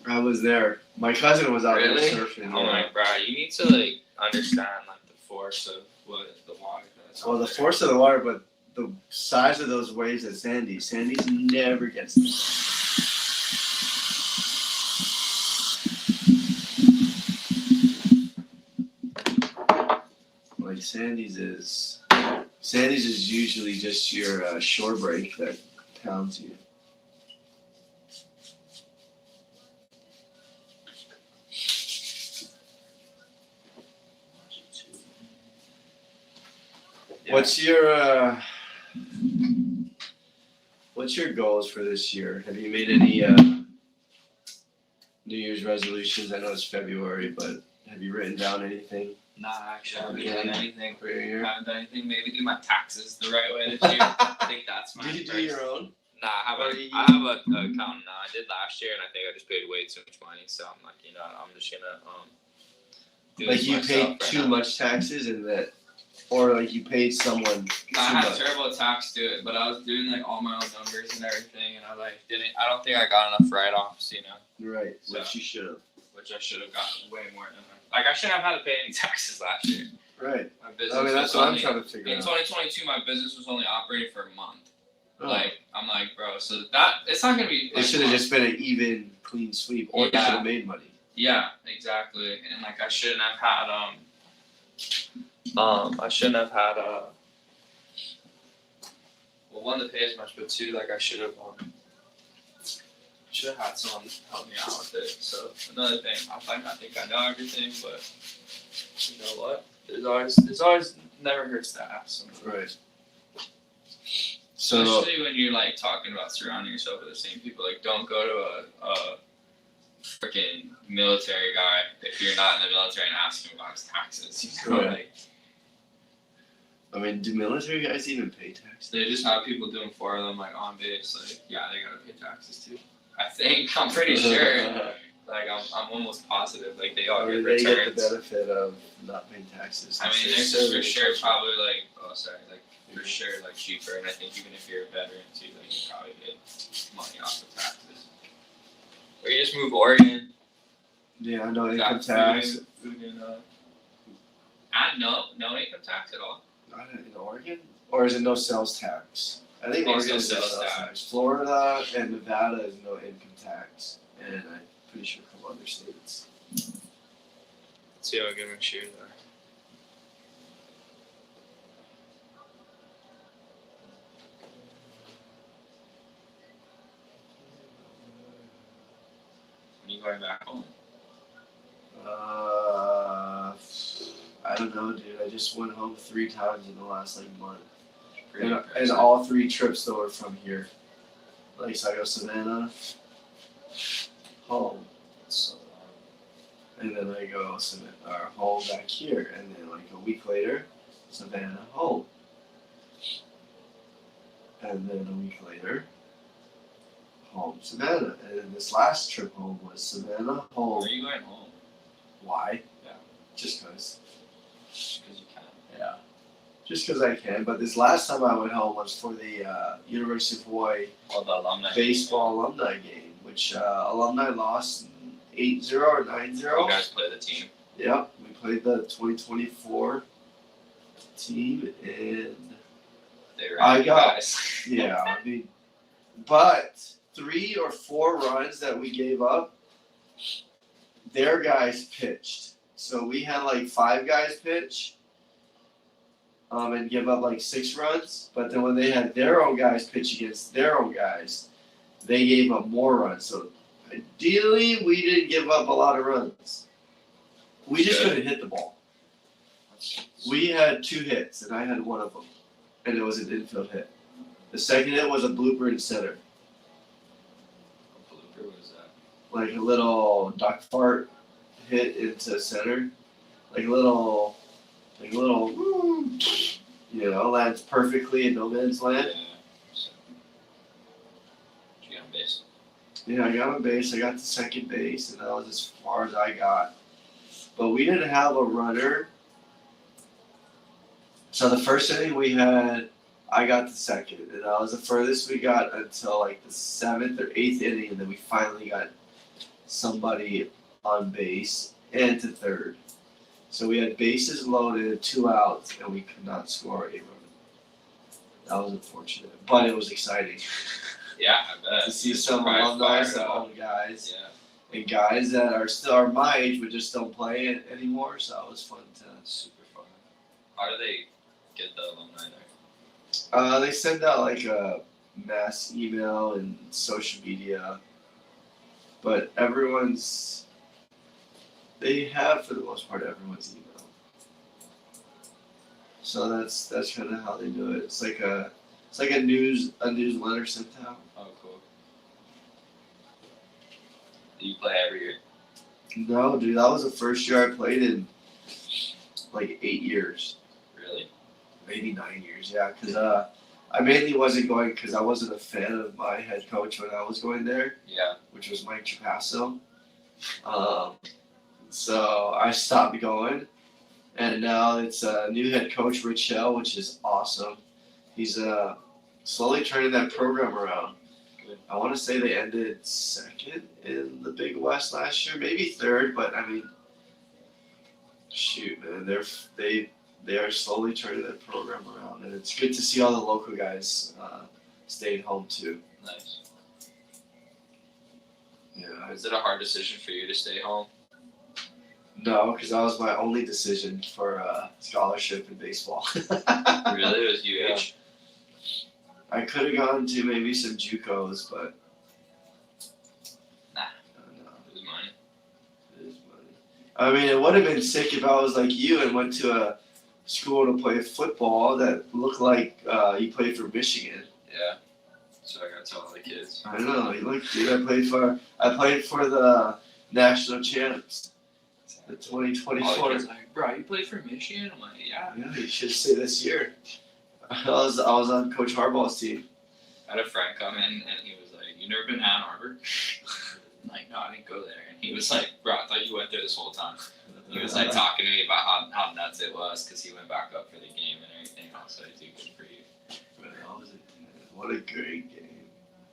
I was there. My cousin was out Really? there surfing. I'm like, bro, you need to like understand like the force of what the water does. Well, the force of the water, but the size of those waves at Sandy's never gets them. Like Sandy's is usually just your shore break that pounds you. Yeah. What's your goals for this year? Have you made any New Year's resolutions? I know it's February, but have you written down anything? Nah, actually, I haven't done anything. For your year? Haven't done anything. Maybe do my taxes the right way this year. I think that's my. Did you do first. your own? Nah, I have Or a you- accountant now. I did last year, and I think I just paid way too much money. So I'm like, you know, I'm just gonna do Like it you myself paid right too now. much taxes and that, or like you paid someone Nah, I too had much. terrible tax to it, but I was doing like all my own numbers and everything, and I like didn't. I don't think I got enough write-offs, you know, Right, So- which you should have. which I should have gotten way more than. Like I shouldn't have had to pay any taxes last year. Right. My business. I mean, that's was what I'm only, trying to figure in out. 2022, my business was only operating for a month. Oh. Like I'm like, bro, so that it's not gonna be. It like, should have just been an even, clean sweep, or you should Yeah. have made money. Yeah, exactly. And like I shouldn't have had I shouldn't have had well, one, to pay as much, but two, like I should have had someone help me out with it. So another thing, I think I know everything, but you know what? There's always never hurts to ask someone. Right. So, Especially when you're like talking about surrounding yourself with the same people. Like, don't go to a freaking military guy if you're not in the military and ask him about his taxes. You know, Right. like I mean, do military guys even pay taxes? they just have people doing for them, like on base. Like, yeah, they gotta pay taxes too. I think I'm pretty sure. Like, I'm almost positive. Like, they all Or get do they get returns. the benefit of not paying taxes? I mean, Since there's they're for serving sure the country? probably like for sure like cheaper, and I think even if you're a veteran too, like you probably get money off the taxes. Or you just move Oregon. Yeah, no Got income tax. Food and no income tax at all. Not in Oregon? Or is it no sales tax? I think It's Oregon no is no sales sales tax. tax. Florida and Nevada is no income tax. And I'm pretty sure a couple other states. Let's see how good my shoes are. When you going back home? I I don't know, dude. I just went home 3 times in the last month. Pretty And impressive. all 3 trips though are from here. Like so I go Savannah, home, So, and then I go home back here, and then a week later, Savannah, home, and then a week later, home, Savannah, and then this last trip home was Savannah, home. where are you going home? Why? Yeah. Just cause. Just because you can. Yeah. Just because I can, but this last time I went home was for the University of Hawaii All the alumni. baseball alumni game, which alumni lost 8-0 or 9-0. You guys play the team. Yep, we played the 2024 team, and They were I you got- guys. yeah, I mean, but 3 or 4 runs that we gave up, their guys pitched. So we had 5 guys pitch. And give up 6 runs, but then when they had their own guys pitch against their own guys, they gave up more runs. So ideally, we didn't give up a lot of runs. We just Good. couldn't hit the ball. We had 2 hits, and I had one of them, and it was an infield hit. The second hit was a blooper in center, What blooper was that? like a little duck fart hit into center, like a little, lands perfectly in no man's land. Yeah. So, did you get on base? Yeah, I got on base. I got to second base, and that was as far as I got. But we didn't have a runner. So the first inning we had, I got to second, and that was the furthest we got until the 7th or 8th inning, and then we finally got somebody on base and to third. So we had bases loaded, 2 outs, and we could not score a run. That was unfortunate, but it was exciting Yeah, I bet. to see You're some surprised alumni, fired some up. old guys. Yeah, And guys that are my age but just don't play it anymore, so it was fun to. that's super fun. How do they get the alumni there? They send out a mass email and social media, but they have for the most part everyone's email. So that's kind of how they do it. It's like a newsletter sent out. Oh, cool. Do you play every year? No, dude, that was the first year I played in 8 years. Really? Maybe 9 years, yeah. Because I mainly wasn't going because I wasn't a fan of my head coach when I was going there, Yeah. which was Mike Trapasso. So I stopped going, and now it's a new head coach, Rich Hill, which is awesome. He's slowly turning that program around. Good. I want to say they ended 2nd in the Big West last year, maybe 3rd, but I mean, shoot, man, they are slowly turning that program around, and it's good to see all the local guys staying home too. Nice. Yeah, Is it a hard decision for you to stay home? no, because that was my only decision for scholarship in baseball. Really? It was UH? I could have gone to maybe some JUCOs, but Nah. I don't know. It was money. It is money. I mean, it would have been sick if I was like you and went to a school to play football that looked like you played for Michigan. Yeah. So I got to all the kids. I don't know. Look, dude, I played for the national champs, the All the 2024. kids like, bro, you played for Michigan? I'm like, yeah. Yeah, you should say this year. I was on Coach Harbaugh's team. I had a friend come in and he was like, you never been to Ann Arbor? I'm like, no, I didn't go there. And he was like, bro, I thought you went there this whole time. He was like talking to me about how nuts it was because he went back up for the game and everything. I was like, dude, good for you. What a great game.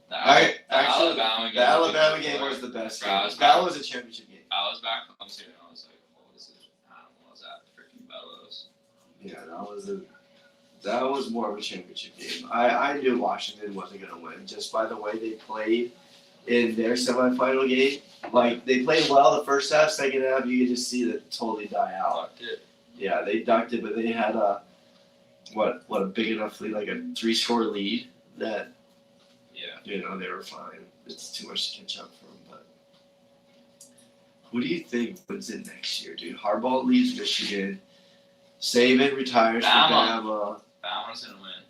The Actually, the Alabama game was the best Bro, game. That was a championship game. I was back home too and I was like, oh, this is, I don't know, what was that? Freaking Bellows. Yeah, that was more of a championship game. I knew Washington wasn't going to win just by the way they played in their semifinal game. Like, they played well the first half, second half, you could just see that totally die out. Fucked it. Yeah, they ducked it, but they had a big enough lead, like a 3-score lead that, Yeah. they were fine. It's too much to catch up for them, but who do you think wins it next year, dude? Harbaugh leaves Michigan. Saban retires from Bama. Bama. Bama's gonna win.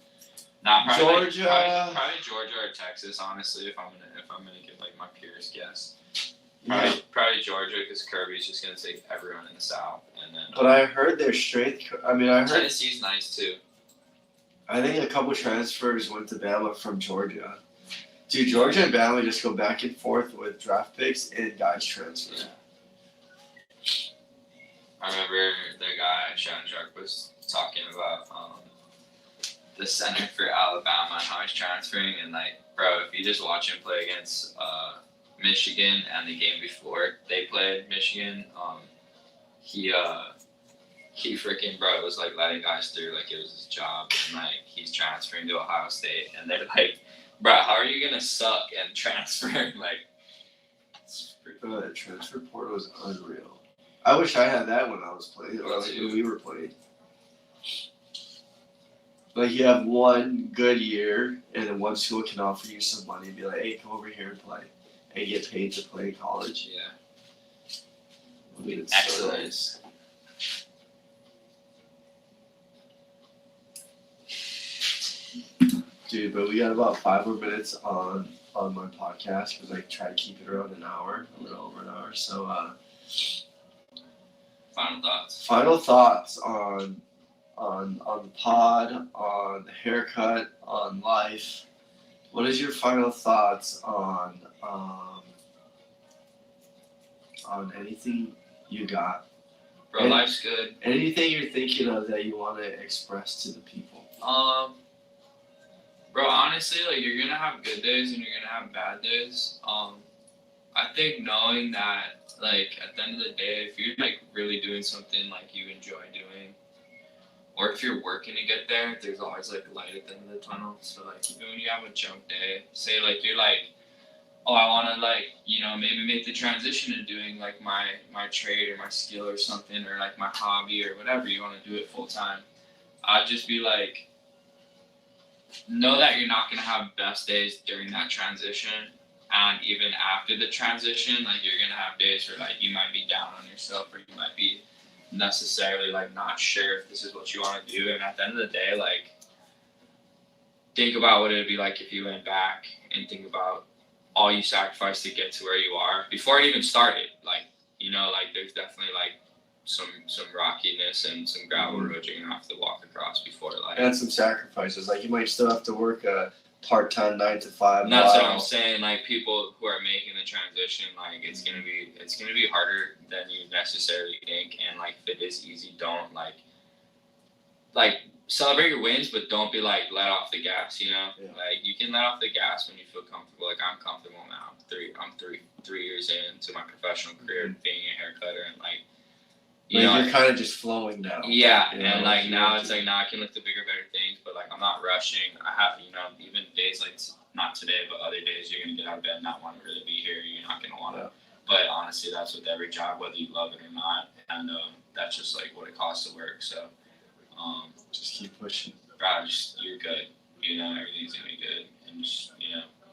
Nah, probably Georgia. probably Georgia or Texas. Honestly, if I'm gonna give like my purest guess, Yeah. probably Georgia because Kirby's just gonna take everyone in the South, and then. But I heard their strength. I mean, I heard. Tennessee's nice too. I think a couple transfers went to Bama from Georgia. Dude, Georgia and Bama just go back and forth with draft picks and guys transfer. Yeah. I remember the guy Sean Sharp was talking about the center for Alabama and how he's transferring, and like, bro, if you just watch him play against Michigan and the game before they played Michigan, he freaking, bro, was like letting guys through like it was his job, and like he's transferring to Ohio State, and they're like, bro, how are you gonna suck and transfer? Like, it's The transfer portal was unreal. I wish I had that when I was playing, or like when we were playing. Like you have one good year, and then one school can offer you some money and be like, "Hey, come over here and play," and get paid to play in college. yeah, I mean, it's excellent. So nice. Dude, but we got about 5 more minutes on my podcast because I try to keep it around an hour, a little over an hour. So, Final thoughts. final thoughts on the pod, on the haircut, on life. What is your final thoughts on anything you got? Bro, life's good. Anything you're thinking of that you want to express to the people? Bro, honestly, like you're gonna have good days and you're gonna have bad days. I think knowing that, like at the end of the day, if you're like really doing something like you enjoy doing, or if you're working to get there, there's always like light at the end of the tunnel. So like even when you have a junk day, say like you're like, oh, I want to like, maybe make the transition to doing like my trade or my skill or something, or like my hobby or whatever, you want to do it full time. I'd just be like, know that you're not going to have best days during that transition, and even after the transition, like you're going to have days where like you might be down on yourself, or you might be necessarily like not sure if this is what you want to do. And at the end of the day, like think about what it would be like if you went back and think about all you sacrificed to get to where you are before it even started. Like, like there's definitely like some rockiness and some gravel roads you're gonna have to walk across before like. And some sacrifices. Like you might still have to work a part-time 9 to 5. And that's what I'm saying. Like people who are making the transition, like it's gonna be harder than you necessarily think. And like if it is easy, don't like celebrate your wins, but don't be like let off the gas. Yeah. Like you can let off the gas when you feel comfortable. Like I'm comfortable now. I'm three years into my professional career being a haircutter, and like. You're kind of just flowing now. Yeah, and like now it's like now I can look to bigger, better things, but like I'm not rushing. I have, even days like not today, but other days you're gonna get out of bed and not want to really be here. You're not gonna want to. Yeah. But honestly, that's with every job, whether you love it or not, and that's just like what it costs to work. So, just keep pushing. Bro, you're good. Everything's gonna be good, and just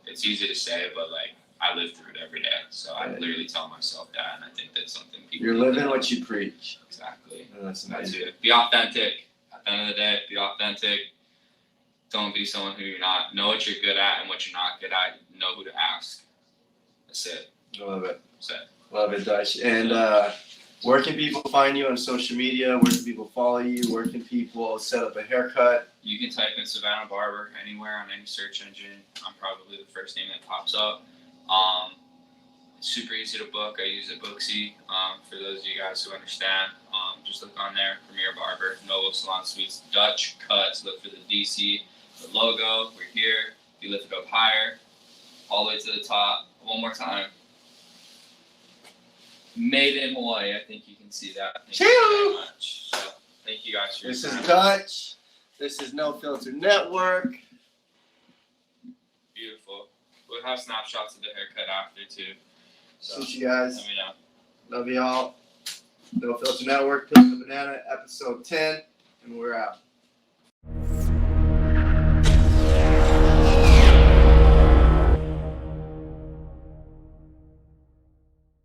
it's easy to say, but like. I live through it every day, so I literally tell myself that, and I think that's something people. You're living what you preach. Exactly. And that's it. Be authentic. At the end of the day, be authentic. Don't be someone who you're not. Know what you're good at and what you're not good at. Know who to ask. That's it. I love it. That's it. Love it, Dutch. And where can people find you on social media? Where can people follow you? Where can people set up a haircut? You can type in Savannah Barber anywhere on any search engine. I'm probably the first name that pops up. It's super easy to book. I use a Booksy. For those of you guys who understand, just look on there. Premier Barber, Noble Salon Suites, Dutch Cuts. Look for the DC, the logo. We're here. You lift it up higher, all the way to the top. One more time. Made in Hawaii. I think you can see that. Thank you very much. So, thank you guys for your time. This is Dutch. This is No Filter Network. Beautiful. We'll have snapshots of the haircut after too. So, see you guys. let me know. Love y'all. No Filter Network, Pills of Banana, episode 10, and we're out.